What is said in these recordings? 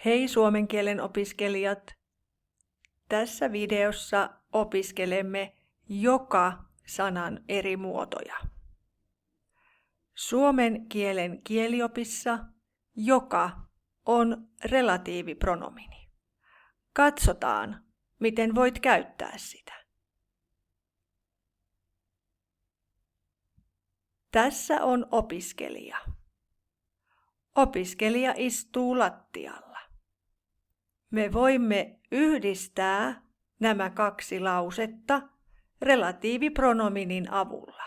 Hei suomen kielen opiskelijat! Tässä videossa opiskelemme joka-sanan eri muotoja. Suomen kielen kieliopissa joka on relatiivipronomini. Katsotaan, miten voit käyttää sitä. Tässä on opiskelija. Opiskelija istuu lattialla. Me voimme yhdistää nämä kaksi lausetta relatiivipronominin avulla.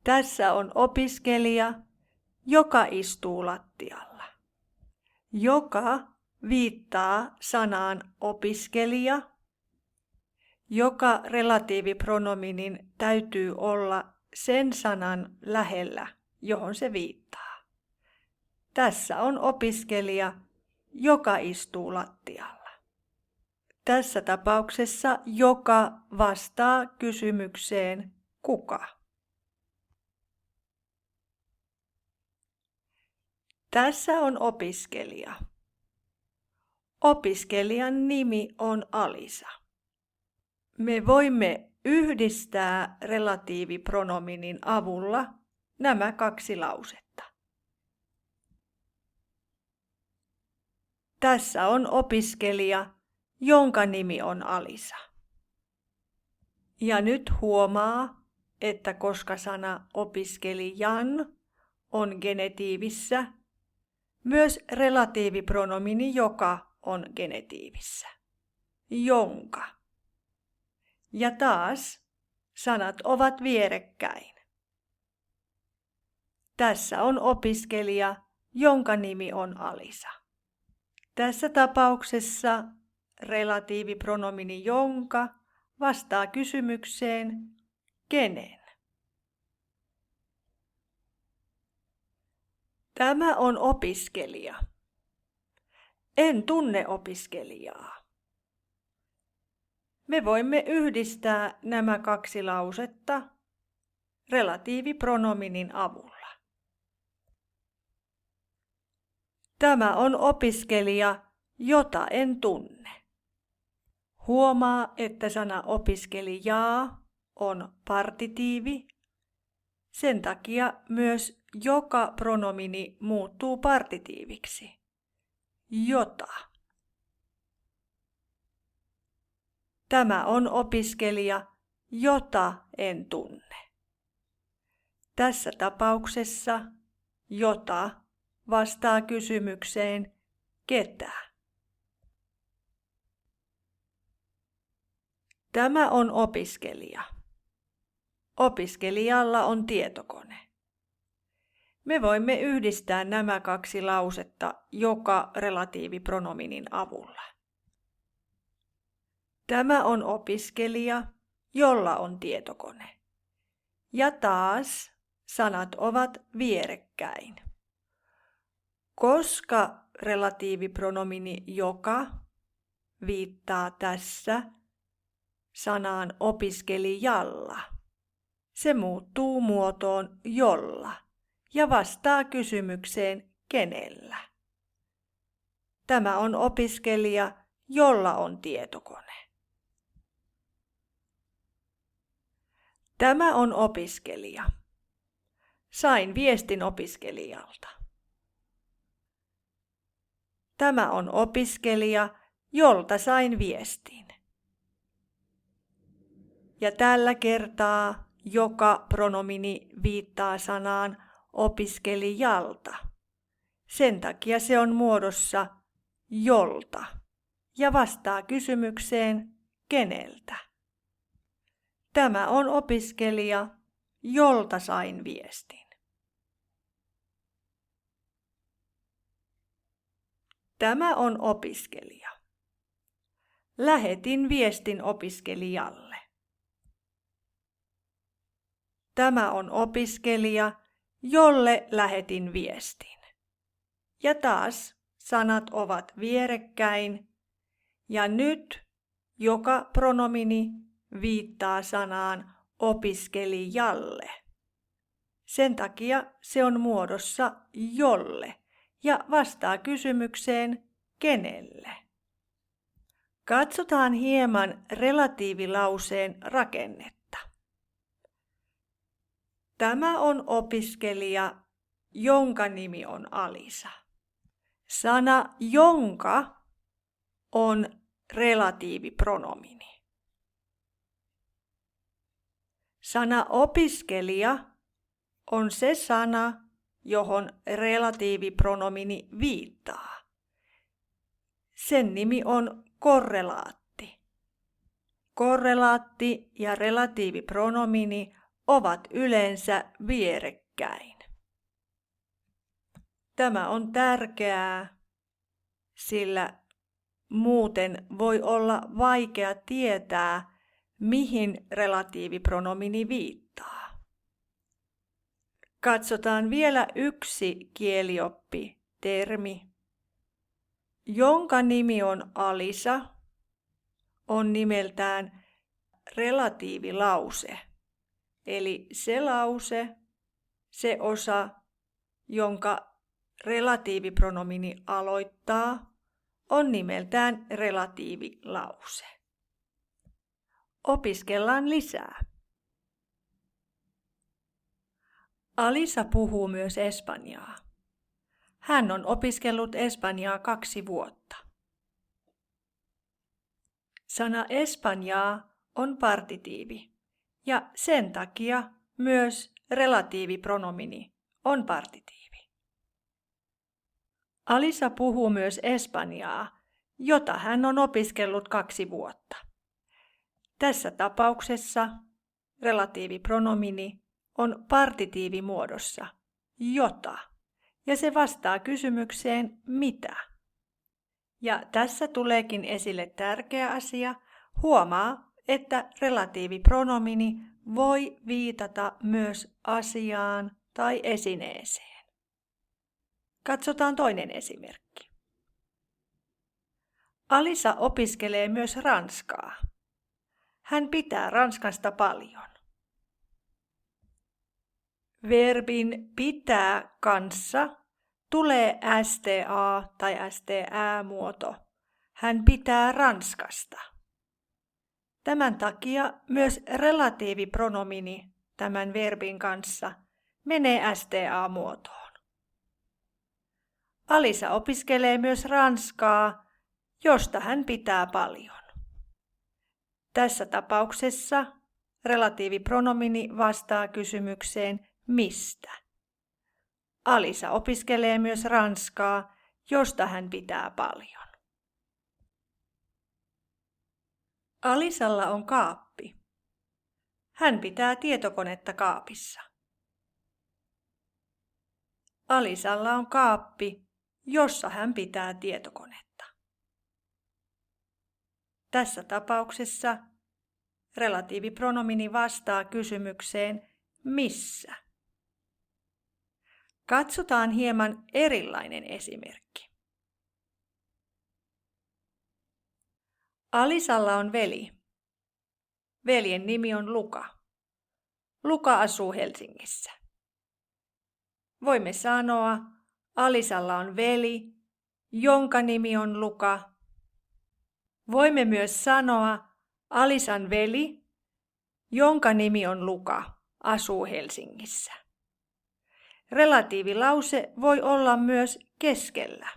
Tässä on opiskelija, joka istuu lattialla. Joka viittaa sanaan opiskelija. Joka relatiivipronominin täytyy olla sen sanan lähellä, johon se viittaa. Tässä on opiskelija, joka istuu lattialla. Tässä tapauksessa joka vastaa kysymykseen kuka. Tässä on opiskelija. Opiskelijan nimi on Alisa. Me voimme yhdistää relatiivipronominin avulla nämä kaksi lausetta. Tässä on opiskelija, jonka nimi on Alisa. Ja nyt huomaa, että koska sana opiskelijan on genetiivissä, myös relatiivipronomini joka on genetiivissä. Jonka. Ja taas sanat ovat vierekkäin. Tässä on opiskelija, jonka nimi on Alisa. Tässä tapauksessa relatiivipronomini jonka vastaa kysymykseen kenen. Tämä on opiskelija. En tunne opiskelijaa. Me voimme yhdistää nämä kaksi lausetta relatiivipronominin avulla. Tämä on opiskelija, jota en tunne. Huomaa, että sana opiskelijaa on partitiivi. Sen takia myös joka pronomini muuttuu partitiiviksi. Jota. Tämä on opiskelija, jota en tunne. Tässä tapauksessa jota vastaa kysymykseen ketä. Tämä on opiskelija. Opiskelijalla on tietokone. Me voimme yhdistää nämä kaksi lausetta joka relatiivipronominin avulla. Tämä on opiskelija, jolla on tietokone. Ja taas sanat ovat vierekkäin. Koska relatiivipronomini joka viittaa tässä sanaan opiskelijalla, se muuttuu muotoon jolla ja vastaa kysymykseen kenellä. Tämä on opiskelija, jolla on tietokone. Tämä on opiskelija. Sain viestin opiskelijalta. Tämä on opiskelija, jolta sain viestin. Ja tällä kertaa joka pronomini viittaa sanaan opiskelijalta. Sen takia se on muodossa jolta ja vastaa kysymykseen keneltä. Tämä on opiskelija, jolta sain viestin. Tämä on opiskelija. Lähetin viestin opiskelijalle. Tämä on opiskelija, jolle lähetin viestin. Ja taas sanat ovat vierekkäin. Ja nyt joka pronomini viittaa sanaan opiskelijalle. Sen takia se on muodossa jolle ja vastaa kysymykseen kenelle. Katsotaan hieman relatiivilauseen rakennetta. Tämä on opiskelija, jonka nimi on Alisa. Sana jonka on relatiivipronomini. Sana opiskelija on se sana, johon relatiivipronomini viittaa. Sen nimi on korrelaatti. Korrelaatti ja relatiivipronomini ovat yleensä vierekkäin. Tämä on tärkeää, sillä muuten voi olla vaikea tietää, mihin relatiivipronomini viittaa. Katsotaan vielä yksi kielioppitermi. Jonka nimi on Alisa, on nimeltään relatiivilause. Eli se lause, se osa, jonka relatiivipronomini aloittaa, on nimeltään relatiivilause. Opiskellaan lisää. Alisa puhuu myös espanjaa. Hän on opiskellut espanjaa 2 vuotta. Sana espanjaa on partitiivi ja sen takia myös relatiivipronomini on partitiivi. Alisa puhuu myös espanjaa, jota hän on opiskellut 2 vuotta. Tässä tapauksessa relatiivipronomini on partitiivimuodossa, jota, ja se vastaa kysymykseen mitä. Ja tässä tuleekin esille tärkeä asia. Huomaa, että relatiivipronomini voi viitata myös asiaan tai esineeseen. Katsotaan toinen esimerkki. Alisa opiskelee myös ranskaa. Hän pitää ranskasta paljon. Verbin pitää kanssa tulee sta tai stää-muoto. Hän pitää ranskasta. Tämän takia myös relatiivipronomini tämän verbin kanssa menee sta-muotoon. Alisa opiskelee myös ranskaa, josta hän pitää paljon. Tässä tapauksessa relatiivipronomini vastaa kysymykseen mistä. Alisa opiskelee myös ranskaa, josta hän pitää paljon. Alisalla on kaappi. Hän pitää tietokonetta kaapissa. Alisalla on kaappi, jossa hän pitää tietokonetta. Tässä tapauksessa relatiivipronomini vastaa kysymykseen missä. Katsotaan hieman erilainen esimerkki. Alisalla on veli. Veljen nimi on Luka. Luka asuu Helsingissä. Voimme sanoa, Alisalla on veli, jonka nimi on Luka. Voimme myös sanoa, Alisan veli, jonka nimi on Luka, asuu Helsingissä. Relatiivilause voi olla myös keskellä.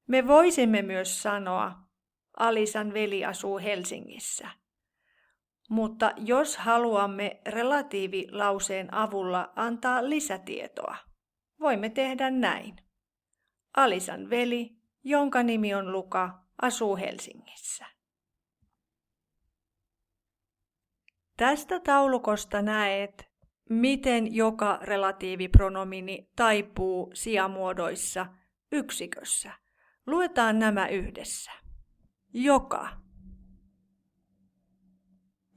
Me voisimme myös sanoa, Alisan veli asuu Helsingissä. Mutta jos haluamme relatiivilauseen avulla antaa lisätietoa, voimme tehdä näin. Alisan veli, jonka nimi on Luka, asuu Helsingissä. Tästä taulukosta näet, miten joka relatiivipronomini taipuu sijamuodoissa yksikössä. Luetaan nämä yhdessä. Joka,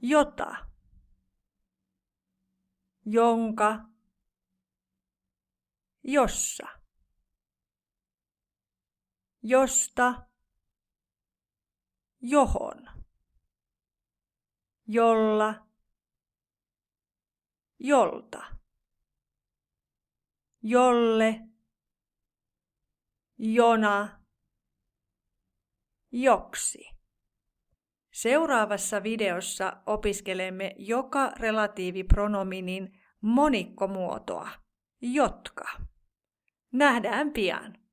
jota, jonka, jossa, josta, johon, jolla, jolta, jolle, jona, joksi. Seuraavassa videossa opiskelemme joka relatiivipronominin monikkomuotoa, jotka. Nähdään pian.